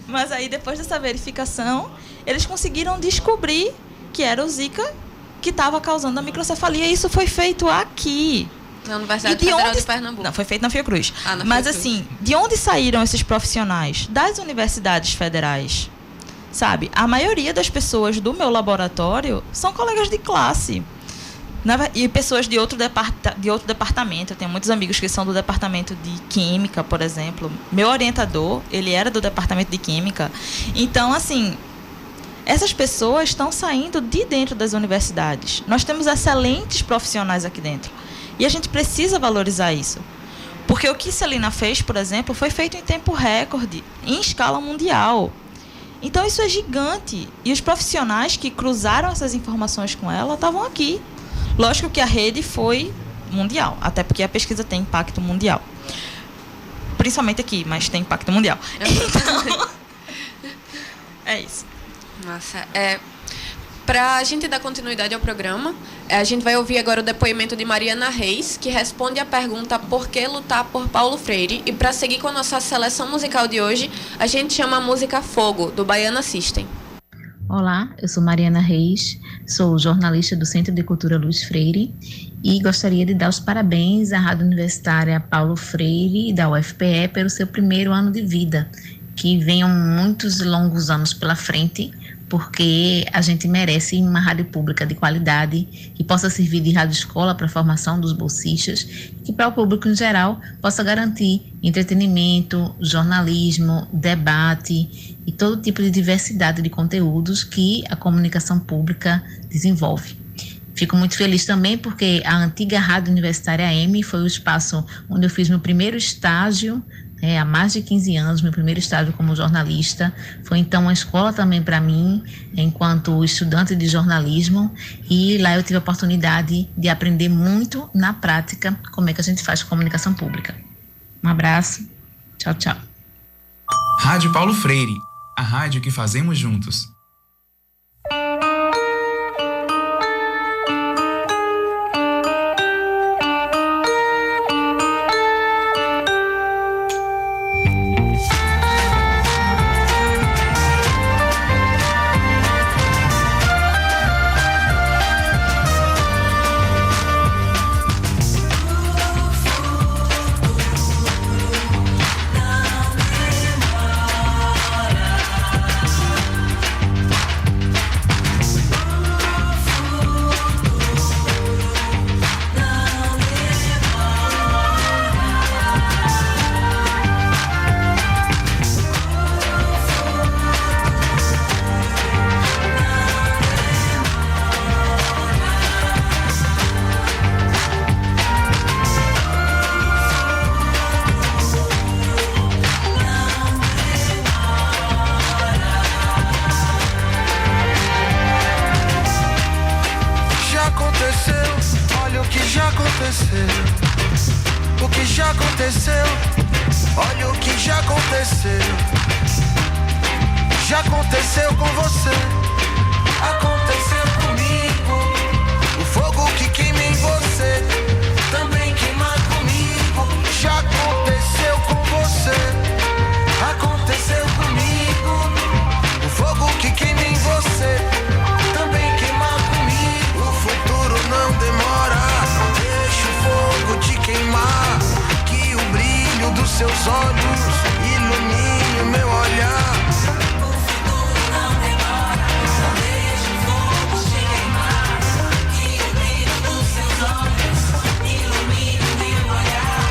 Mas aí, depois dessa verificação, eles conseguiram descobrir que era o Zika que estava causando a microcefalia, e isso foi feito aqui. Na Universidade Federal de Pernambuco. Não, foi feito na Fiocruz. Mas Fiocruz. Assim, de onde saíram esses profissionais? Das universidades federais. Sabe? A maioria das pessoas do meu laboratório são colegas de classe. E pessoas de outro departamento. Eu tenho muitos amigos que são do departamento de Química, por exemplo. Meu orientador, ele era do departamento de Química. Então, assim, essas pessoas estão saindo de dentro das universidades. Nós temos excelentes profissionais aqui dentro. E a gente precisa valorizar isso. Porque o que Celina fez, por exemplo, foi feito em tempo recorde, em escala mundial. Então isso é gigante. E os profissionais que cruzaram essas informações com ela estavam aqui. Lógico que a rede foi mundial, até porque a pesquisa tem impacto mundial. Principalmente aqui, mas tem impacto mundial. Então, é isso. Massa. Para a gente dar continuidade ao programa, a gente vai ouvir agora o depoimento de Mariana Reis, que responde a pergunta por que lutar por Paulo Freire. E para seguir com a nossa seleção musical de hoje, a gente chama a música Fogo, do Baiana System. Olá, eu sou Mariana Reis, sou jornalista do Centro de Cultura Luiz Freire e gostaria de dar os parabéns à Rádio Universitária Paulo Freire da UFPE pelo seu primeiro ano de vida, que venham muitos longos anos pela frente, porque a gente merece uma rádio pública de qualidade que possa servir de rádio escola para a formação dos bolsistas e que para o público em geral possa garantir entretenimento, jornalismo, debate e todo tipo de diversidade de conteúdos que a comunicação pública desenvolve. Fico muito feliz também porque a antiga Rádio Universitária AM foi o espaço onde eu fiz meu primeiro estágio, há mais de 15 anos, meu primeiro estágio como jornalista. Foi então uma escola também para mim, enquanto estudante de jornalismo, e lá eu tive a oportunidade de aprender muito na prática como é que a gente faz comunicação pública. Um abraço, tchau, tchau. Rádio Paulo Freire, a rádio que fazemos juntos. O que já aconteceu, olha o que já aconteceu. Já aconteceu com você, aconteceu comigo. O fogo que queima em você também queima comigo. Já aconteceu com você, aconteceu comigo. O fogo que queima em você também queima comigo. O futuro não demora, deixa o fogo te queimar. Que o brilho dos seus olhos ilumine o meu olhar. O futuro não demora, deixa o fogo te queimar. Que o brilho dos seus olhos ilumine o meu olhar.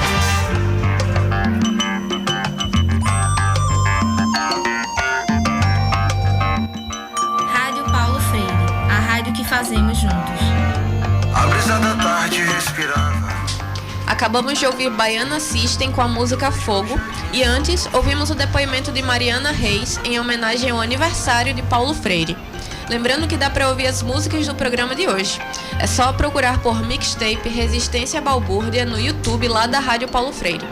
Rádio Paulo Freire, a rádio que fazemos juntos. A brisa da tarde respirava. Acabamos de ouvir Baiana System com a música Fogo e antes ouvimos o depoimento de Mariana Reis em homenagem ao aniversário de Paulo Freire. Lembrando que dá para ouvir as músicas do programa de hoje. É só procurar por Mixtape Resistência Balbúrdia no YouTube lá da Rádio Paulo Freire.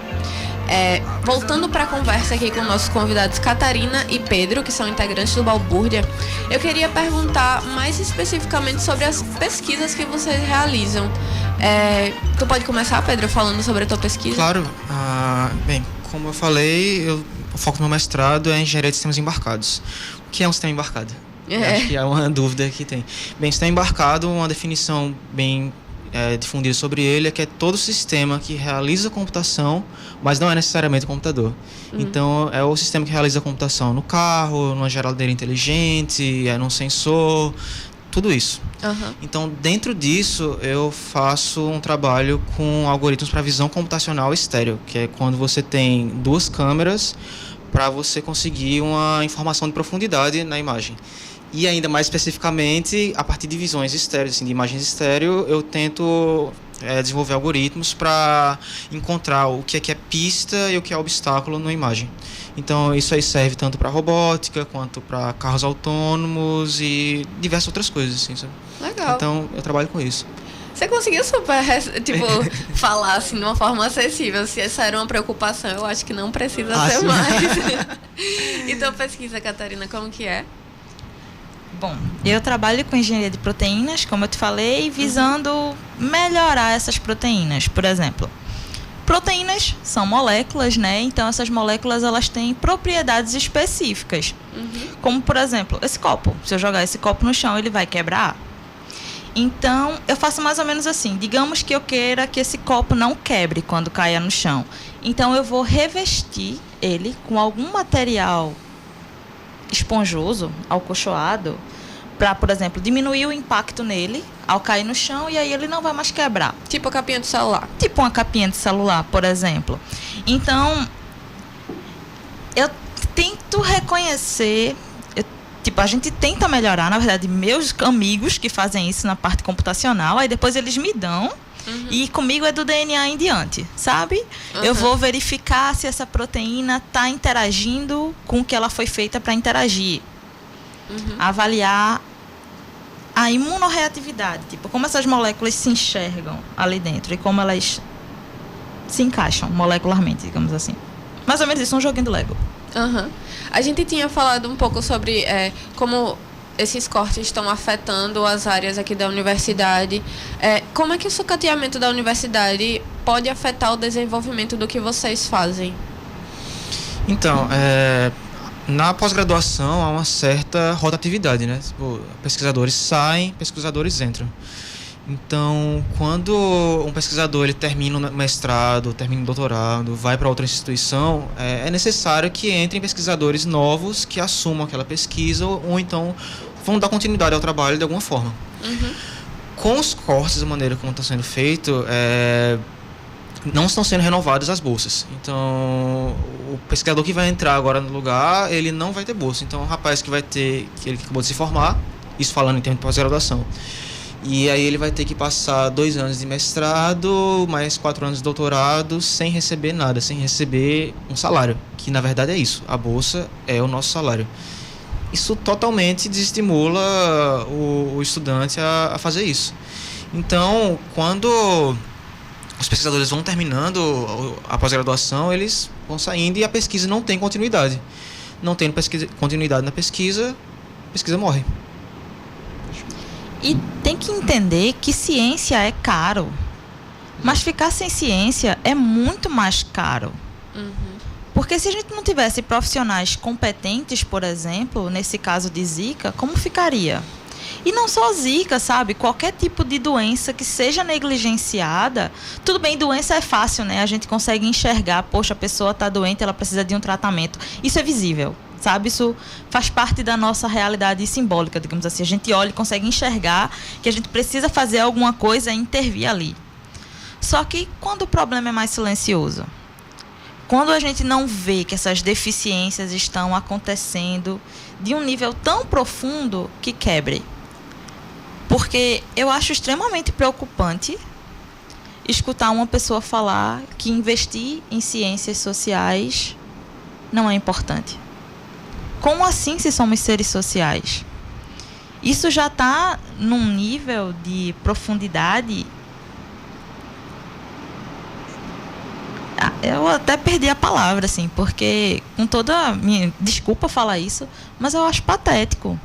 Voltando para a conversa aqui com nossos convidados Catarina e Pedro, que são integrantes do Balbúrdia, eu queria perguntar mais especificamente sobre as pesquisas que vocês realizam. Tu pode começar, Pedro, falando sobre a tua pesquisa? Claro. Bem, como eu falei, o foco do meu mestrado é engenharia de sistemas embarcados. O que é um sistema embarcado? Acho que é uma dúvida que tem. Bem, sistema embarcado, uma definição bem difundida sobre ele é que é todo sistema que realiza computação, mas não é necessariamente um computador. Então, é o sistema que realiza a computação no carro, numa geladeira inteligente, num sensor, tudo isso. Então, dentro disso, eu faço um trabalho com algoritmos para visão computacional estéreo, que é quando você tem duas câmeras para você conseguir uma informação de profundidade na imagem. E ainda mais especificamente, a partir de visões estéreos, assim, de imagens estéreo, eu tento desenvolver algoritmos para encontrar o que é pista e o que é obstáculo na imagem. Então, isso aí serve tanto para robótica, quanto para carros autônomos e diversas outras coisas, assim, sabe? Legal. Então, eu trabalho com isso. Você conseguiu super, tipo, falar assim de uma forma acessível. Se essa era uma preocupação, eu acho que não precisa ser sim. mais. Então, pesquisa, Catarina, como que é? Bom, eu trabalho com engenharia de proteínas, como eu te falei, visando melhorar essas proteínas. Por exemplo, proteínas são moléculas, né? Então, essas moléculas, elas têm propriedades específicas. Como, por exemplo, esse copo. Se eu jogar esse copo no chão, ele vai quebrar. Então, eu faço mais ou menos assim. Digamos que eu queira que esse copo não quebre quando caia no chão. Então, eu vou revestir ele com algum material esponjoso, alcochoado, para, por exemplo, diminuir o impacto nele ao cair no chão e aí ele não vai mais quebrar. Tipo a capinha do celular. Tipo uma capinha de celular, por exemplo. Então, eu tento reconhecer... Tipo, a gente tenta melhorar, na verdade, meus amigos que fazem isso na parte computacional, aí depois eles me dão, e comigo é do DNA em diante, sabe? Eu vou verificar se essa proteína está interagindo com o que ela foi feita para interagir. Avaliar a imunorreatividade, tipo, como essas moléculas se enxergam ali dentro e como elas se encaixam molecularmente, digamos assim. Mais ou menos isso, um joguinho do Lego. A gente tinha falado um pouco sobre como esses cortes estão afetando as áreas aqui da universidade. Como é que o sucateamento da universidade pode afetar o desenvolvimento do que vocês fazem? Então, na pós-graduação há uma certa rotatividade, né? Tipo, pesquisadores saem, pesquisadores entram. Então, quando um pesquisador ele termina o mestrado, termina o doutorado, vai para outra instituição, é necessário que entrem pesquisadores novos que assumam aquela pesquisa ou então vão dar continuidade ao trabalho de alguma forma. Com os cortes, da maneira como está sendo feito, não estão sendo renovadas as bolsas. Então, o pesquisador que vai entrar agora no lugar, ele não vai ter bolsa. Então, o rapaz que ele acabou de se formar, isso falando em termos de pós-graduação, e aí ele vai ter que passar 2 anos de mestrado, mais 4 anos de doutorado, sem receber nada, sem receber um salário. Que na verdade é isso, a bolsa é o nosso salário. Isso totalmente desestimula o estudante a fazer isso. Então, quando os pesquisadores vão terminando a pós-graduação, eles vão saindo e a pesquisa não tem continuidade. Não tendo continuidade na pesquisa, a pesquisa morre. E tem que entender que ciência é caro. Mas ficar sem ciência é muito mais caro. Porque se a gente não tivesse profissionais competentes, por exemplo, nesse caso de Zika, como ficaria? E não só Zika, sabe? Qualquer tipo de doença que seja negligenciada. Tudo bem, doença é fácil, né? A gente consegue enxergar, poxa, a pessoa está doente, ela precisa de um tratamento. Isso é visível. Sabe, isso faz parte da nossa realidade simbólica, digamos assim. A gente olha e consegue enxergar que a gente precisa fazer alguma coisa e intervir ali. Só que quando o problema é mais silencioso, quando a gente não vê que essas deficiências estão acontecendo de um nível tão profundo que quebre. Porque eu acho extremamente preocupante escutar uma pessoa falar que investir em ciências sociais não é importante. Como assim se somos seres sociais? Isso já está num nível de profundidade... Eu até perdi a palavra, assim, porque com toda a minha... Desculpa falar isso, mas eu acho patético.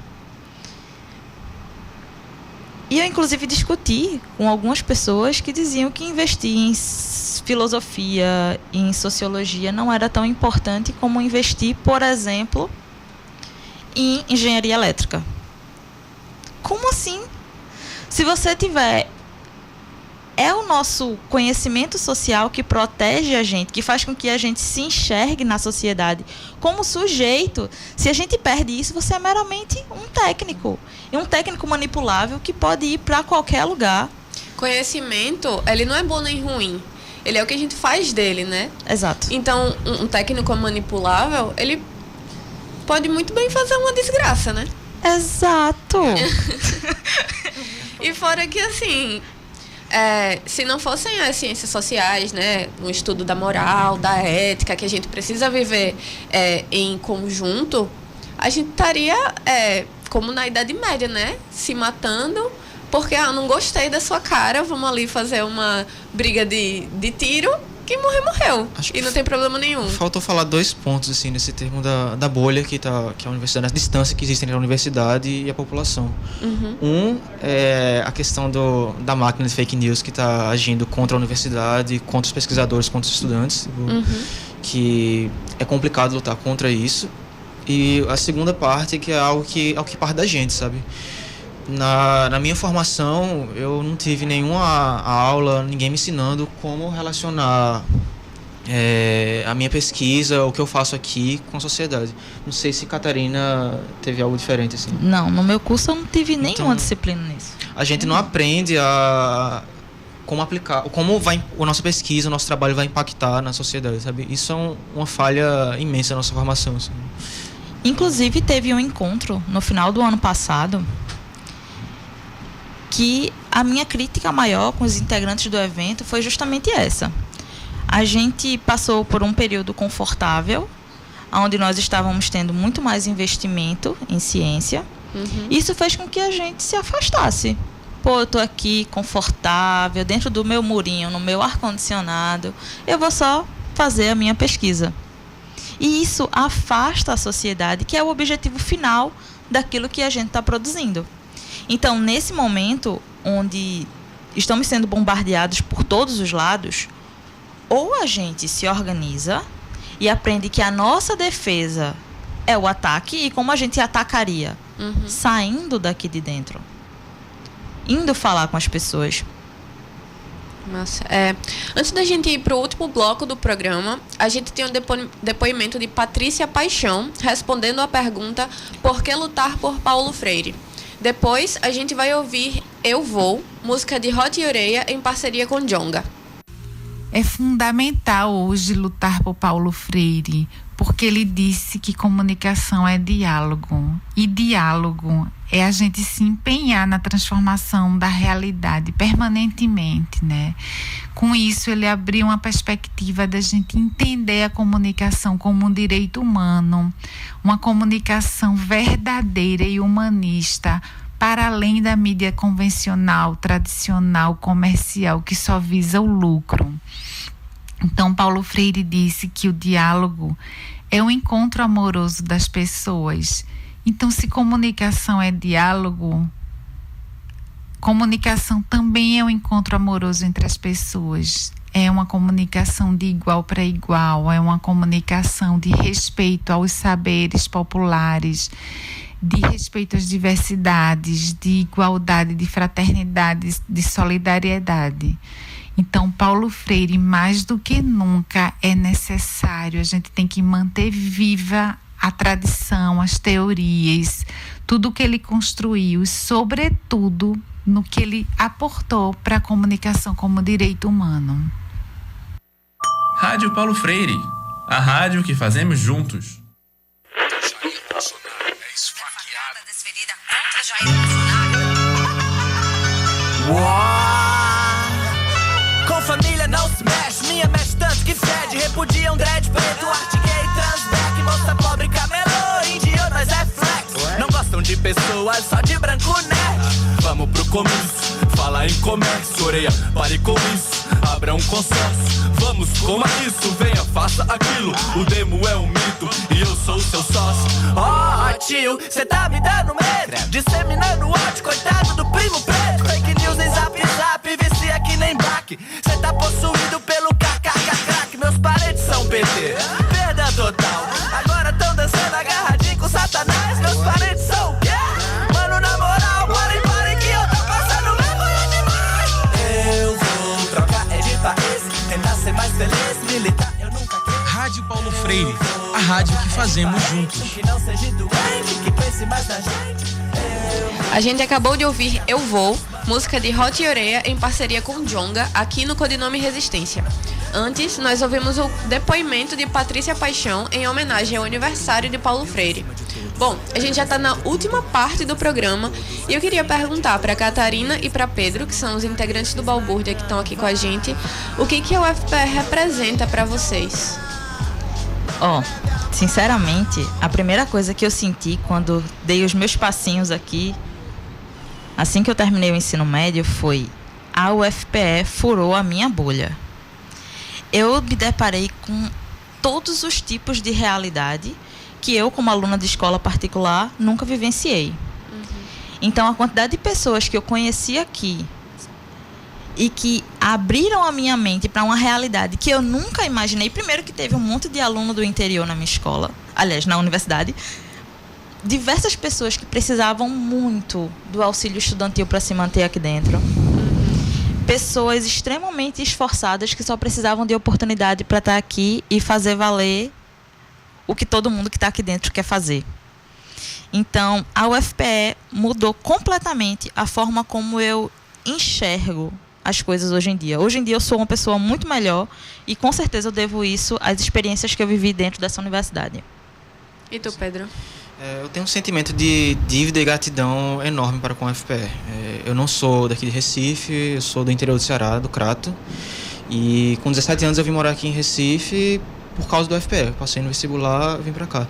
E eu, inclusive, discuti com algumas pessoas que diziam que investir em filosofia, em sociologia, não era tão importante como investir, por exemplo, em engenharia elétrica. Como assim? Se você tiver... É o nosso conhecimento social que protege a gente, que faz com que a gente se enxergue na sociedade como sujeito. Se a gente perde isso, você é meramente um técnico. E um técnico manipulável que pode ir para qualquer lugar. Conhecimento, ele não é bom nem ruim. Ele é o que a gente faz dele, né? Exato. Então, um técnico manipulável, ele pode muito bem fazer uma desgraça, né? Exato. E fora que, assim... se não fossem as ciências sociais, né, um estudo da moral, da ética, que a gente precisa viver em conjunto, a gente estaria, como na Idade Média, né, se matando porque, não gostei da sua cara, vamos ali fazer uma briga de tiro, quem morreu. E não tem problema nenhum. Faltou falar 2 pontos, assim, nesse termo da bolha que é a universidade, a distância que existe entre a universidade e a população. É a questão da máquina de fake news que está agindo contra a universidade, contra os pesquisadores, contra os estudantes, que é complicado lutar contra isso. E a segunda parte, que é algo que parte da gente, sabe? Na minha formação, eu não tive nenhuma aula, ninguém me ensinando como relacionar a minha pesquisa, o que eu faço aqui com a sociedade. Não sei se Catarina teve algo diferente assim. Não, no meu curso eu não tive nenhuma disciplina nisso. A gente não aprende como aplicar, como a nossa pesquisa, o nosso trabalho vai impactar na sociedade, sabe? Isso é uma falha imensa na nossa formação. Assim. Inclusive, teve um encontro no final do ano passado que a minha crítica maior com os integrantes do evento foi justamente essa. A gente passou por um período confortável, onde nós estávamos tendo muito mais investimento em ciência. Isso fez com que a gente se afastasse. Eu estou aqui confortável, dentro do meu murinho, no meu ar-condicionado, eu vou só fazer a minha pesquisa. E isso afasta a sociedade, que é o objetivo final daquilo que a gente está produzindo. Então, nesse momento, onde estamos sendo bombardeados por todos os lados, ou a gente se organiza e aprende que a nossa defesa é o ataque e como a gente atacaria, saindo daqui de dentro, indo falar com as pessoas. Massa. Antes da gente ir para o último bloco do programa, a gente tem um depoimento de Patrícia Paixão respondendo a pergunta: por que lutar por Paulo Freire? Depois, a gente vai ouvir Eu Vou, música de Hot Oreia em parceria com Djonga. É fundamental hoje lutar por Paulo Freire, porque ele disse que comunicação é diálogo. E diálogo é a gente se empenhar na transformação da realidade permanentemente, né? Com isso, ele abriu uma perspectiva da gente entender a comunicação como um direito humano, uma comunicação verdadeira e humanista, para além da mídia convencional, tradicional, comercial, que só visa o lucro. Então, Paulo Freire disse que o diálogo é o encontro amoroso das pessoas. Então, se comunicação é diálogo, comunicação também é um encontro amoroso entre as pessoas. É uma comunicação de igual para igual, é uma comunicação de respeito aos saberes populares, de respeito às diversidades, de igualdade, de fraternidade, de solidariedade. Então, Paulo Freire, mais do que nunca, é necessário, a gente tem que manter viva a tradição, as teorias, tudo que ele construiu, sobretudo no que ele aportou para a comunicação como direito humano. Rádio Paulo Freire, a rádio que fazemos juntos. Jair Bolsonaro é esfaqueada, desferida contra Jair Bolsonaro. Com família não se mexe, minha mexe tanto que fede. Repudiam dread preto, arte gay, transback, moça pobre, camelô, índio, nós é flex. Não gostam de pessoas, só de branco nerd. Vamos pro comício, fala em comércio, Oreia, pare com isso, abra um consórcio. Vamos, coma isso, venha, faça aquilo. O demo é um mito e eu sou o seu sócio. Ó, tio, cê tá me dando medo, disseminando ódio, coitado do primo preto. Fake news em zap zap, vicia que nem baque. Cê tá possuído pelo crack. Meus parentes são PT, perda total. Agora tão dançando agarradinho com Satanás. Meus parentes são o quê? Mano, na moral, parem que eu tô passando vergonha demais. Eu vou trocar de país, tentar ser mais feliz, militar eu nunca quis. Rádio Paulo Freire, a rádio que fazemos juntos. Que não seja doente, que pense mais na gente. A gente acabou de ouvir Eu Vou, música de Hot Oreia em parceria com Djonga, aqui no Codinome Resistência. Antes, nós ouvimos o depoimento de Patrícia Paixão em homenagem ao aniversário de Paulo Freire. Bom, a gente já está na última parte do programa e eu queria perguntar para Catarina e para Pedro, que são os integrantes do Balbúrdia que estão aqui com a gente, o que a UFPE representa para vocês? Sinceramente, a primeira coisa que eu senti quando dei os meus passinhos aqui, assim que eu terminei o ensino médio, foi: a UFPE furou a minha bolha. Eu me deparei com todos os tipos de realidade que eu, como aluna de escola particular, nunca vivenciei. Então, a quantidade de pessoas que eu conheci aqui e que abriram a minha mente para uma realidade que eu nunca imaginei. Primeiro, que teve um monte de aluno do interior na minha escola, aliás, na universidade. Diversas pessoas que precisavam muito do auxílio estudantil para se manter aqui dentro. Pessoas extremamente esforçadas que só precisavam de oportunidade para estar aqui e fazer valer o que todo mundo que está aqui dentro quer fazer. Então, a UFPE mudou completamente a forma como eu enxergo as coisas hoje em dia. Hoje em dia eu sou uma pessoa muito melhor e com certeza eu devo isso às experiências que eu vivi dentro dessa universidade. E tu, Pedro? Eu tenho um sentimento de dívida e gratidão enorme para com a UFPE. Eu não sou daqui de Recife, eu sou do interior do Ceará, do Crato. E com 17 anos eu vim morar aqui em Recife por causa do UFPE. Eu passei no vestibular e vim para cá.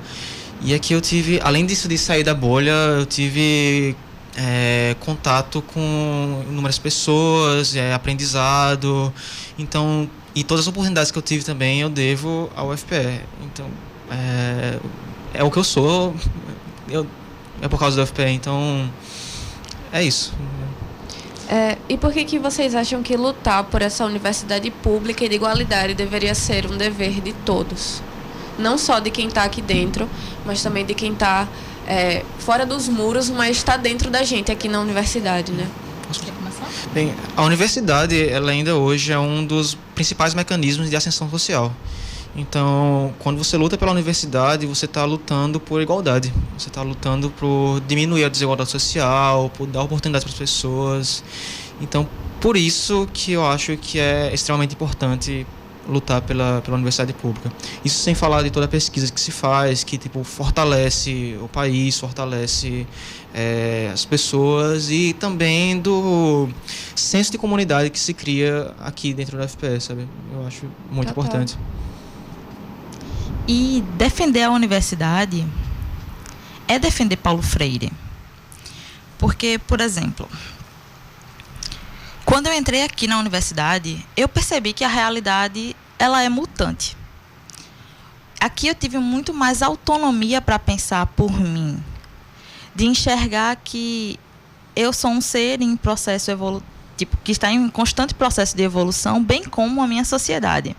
E aqui eu tive, além disso de sair da bolha, eu tive contato com inúmeras pessoas, aprendizado. Então, e todas as oportunidades que eu tive também eu devo ao UFPE. Então, é o que eu sou, é por causa do UFPE, então é isso. E por que vocês acham que lutar por essa universidade pública e de igualdade deveria ser um dever de todos? Não só de quem está aqui dentro, mas também de quem está fora dos muros, mas está dentro da gente aqui na universidade, né? Quer começar? Bem, a universidade, ela ainda hoje é um dos principais mecanismos de ascensão social. Então, quando você luta pela universidade, você está lutando por igualdade. Você está lutando por diminuir a desigualdade social, por dar oportunidades para as pessoas. Então, por isso que eu acho que é extremamente importante lutar pela universidade pública. Isso sem falar de toda a pesquisa que se faz, que fortalece o país, fortalece as pessoas e também do senso de comunidade que se cria aqui dentro da UFPE, sabe? Eu acho muito importante. E defender a universidade é defender Paulo Freire. Porque, por exemplo, quando eu entrei aqui na universidade, eu percebi que a realidade ela é mutante. Aqui eu tive muito mais autonomia para pensar por mim, de enxergar que eu sou um ser em processo que está em constante processo de evolução, bem como a minha sociedade.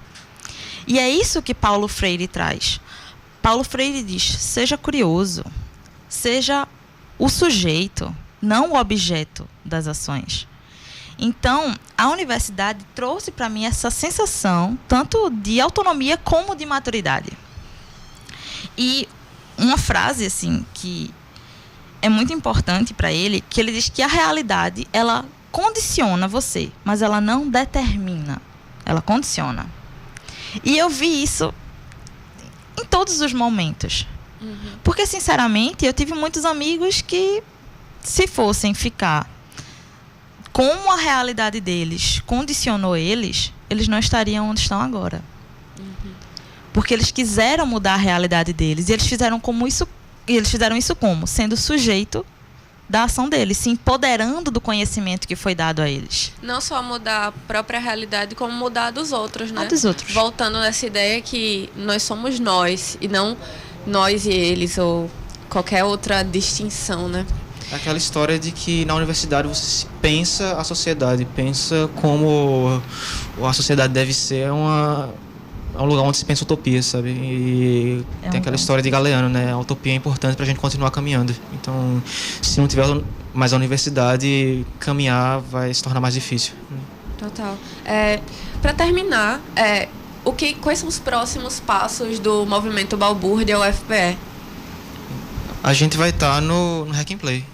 E é isso que Paulo Freire traz. Paulo Freire diz: seja curioso, seja o sujeito, não o objeto das ações. Então, a universidade trouxe para mim essa sensação, tanto de autonomia como de maturidade. E uma frase, assim, que é muito importante para ele, que ele diz que a realidade, ela condiciona você, mas ela não determina, ela condiciona. E eu vi isso em todos os momentos. Porque, sinceramente, eu tive muitos amigos que, se fossem ficar como a realidade deles condicionou eles, eles não estariam onde estão agora. Porque eles quiseram mudar a realidade deles. E eles fizeram isso como? Sendo sujeito da ação deles, se empoderando do conhecimento que foi dado a eles. Não só mudar a própria realidade, como mudar a dos outros, né? A dos outros. Voltando nessa ideia que nós somos nós, e não nós e eles, ou qualquer outra distinção, né? Aquela história de que na universidade você pensa a sociedade, pensa como a sociedade deve ser, é um lugar onde se pensa utopia, sabe? E tem aquela história de Galeano, né? A utopia é importante pra gente continuar caminhando. Então, se não tiver mais a universidade, caminhar vai se tornar mais difícil. Total. Para terminar, quais são os próximos passos do movimento Balbúrdia UFPE? A gente vai estar no Hack and Play.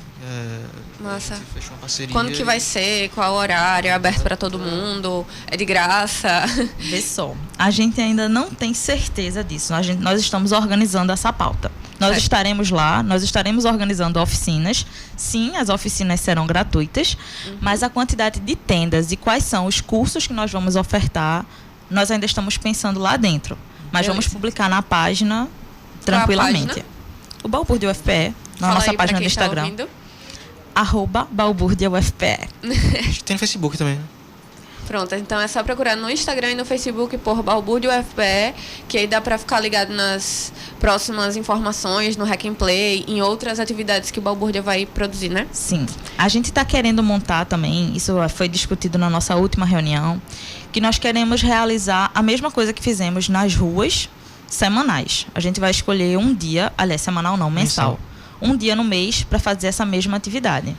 Massa. Fechou uma parceria. Quando que vai ser? Qual o horário? É aberto para todo mundo? É de graça? Vê só, a gente ainda não tem certeza disso. Nós estamos organizando essa pauta. Nós estaremos lá, nós estaremos organizando oficinas. Sim, as oficinas serão gratuitas, mas a quantidade de tendas e quais são os cursos que nós vamos ofertar, nós ainda estamos pensando lá dentro. Mas vamos publicar na página tranquilamente. Página? O Balbúrdia UFPE, na nossa página do Instagram. @balburdiaufpe. Tem no Facebook também, né? Pronto, então é só procurar no Instagram e no Facebook por Balbúrdia UFPE, que aí dá para ficar ligado nas próximas informações, no Hack and Play, em outras atividades que o Balbúrdia vai produzir, né? Sim. A gente está querendo montar também, isso foi discutido na nossa última reunião, que nós queremos realizar a mesma coisa que fizemos nas ruas semanais. A gente vai escolher um dia, aliás, semanal não, mensal. Um dia no mês para fazer essa mesma atividade.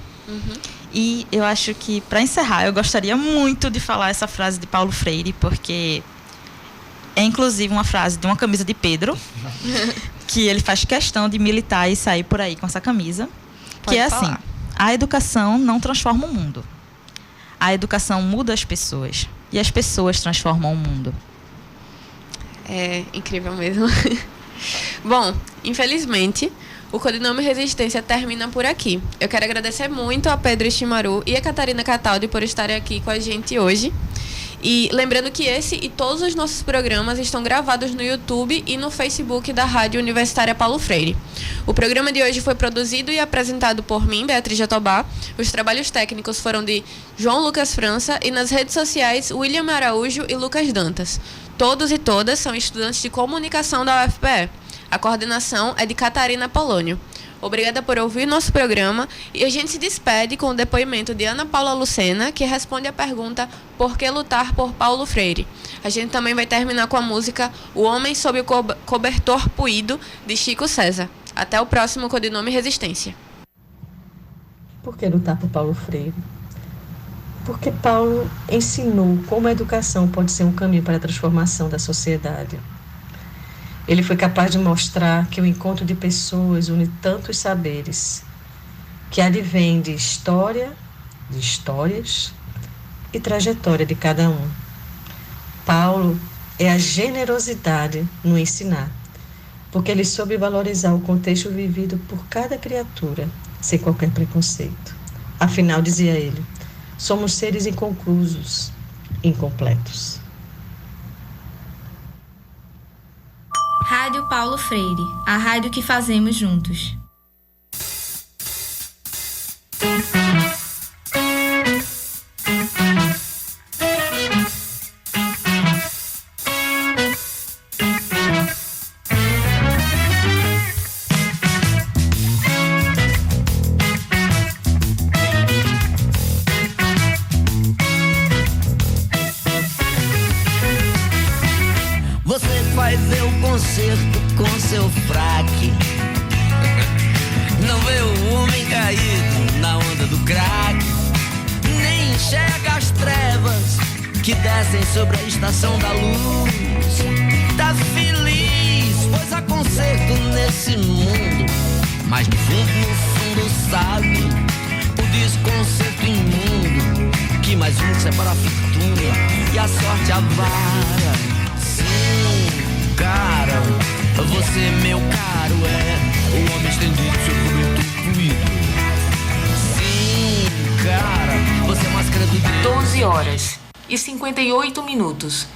E eu acho que, para encerrar, eu gostaria muito de falar essa frase de Paulo Freire, porque é inclusive uma frase de uma camisa de Pedro, que ele faz questão de militar e sair por aí com essa camisa, que é assim: a educação não transforma o mundo. A educação muda as pessoas e as pessoas transformam o mundo. É incrível mesmo. Bom, infelizmente, o Codinome Resistência termina por aqui. Eu quero agradecer muito a Pedro Shimaru e a Catarina Cataldi por estarem aqui com a gente hoje. E lembrando que esse e todos os nossos programas estão gravados no YouTube e no Facebook da Rádio Universitária Paulo Freire. O programa de hoje foi produzido e apresentado por mim, Beatriz Jatobá. Os trabalhos técnicos foram de João Lucas França e nas redes sociais, William Araújo e Lucas Dantas. Todos e todas são estudantes de comunicação da UFPE. A coordenação é de Catarina Polônio. Obrigada por ouvir nosso programa e a gente se despede com o depoimento de Ana Paula Lucena, que responde a pergunta: por que lutar por Paulo Freire? A gente também vai terminar com a música O Homem Sob o Cobertor Puído, de Chico César. Até o próximo Codinome Resistência. Por que lutar por Paulo Freire? Porque Paulo ensinou como a educação pode ser um caminho para a transformação da sociedade. Ele foi capaz de mostrar que o encontro de pessoas une tantos saberes, que advém de história, de histórias e trajetória de cada um. Paulo é a generosidade no ensinar, porque ele soube valorizar o contexto vivido por cada criatura, sem qualquer preconceito. Afinal, dizia ele, somos seres inconclusos, incompletos. Rádio Paulo Freire, a rádio que fazemos juntos. Com seu fraque, não vê o homem caído na onda do crack, nem enxerga as trevas que descem sobre a estação da luz. Tá feliz, pois há conserto nesse mundo, mas no fundo sabe o desconcerto imundo, que mais um separa a fortuna e a sorte avara. Sim, cara, você, meu caro, é o homem estendido, seu cobertor fluido. Sim, cara, você é máscara do 12 horas e 58 minutos.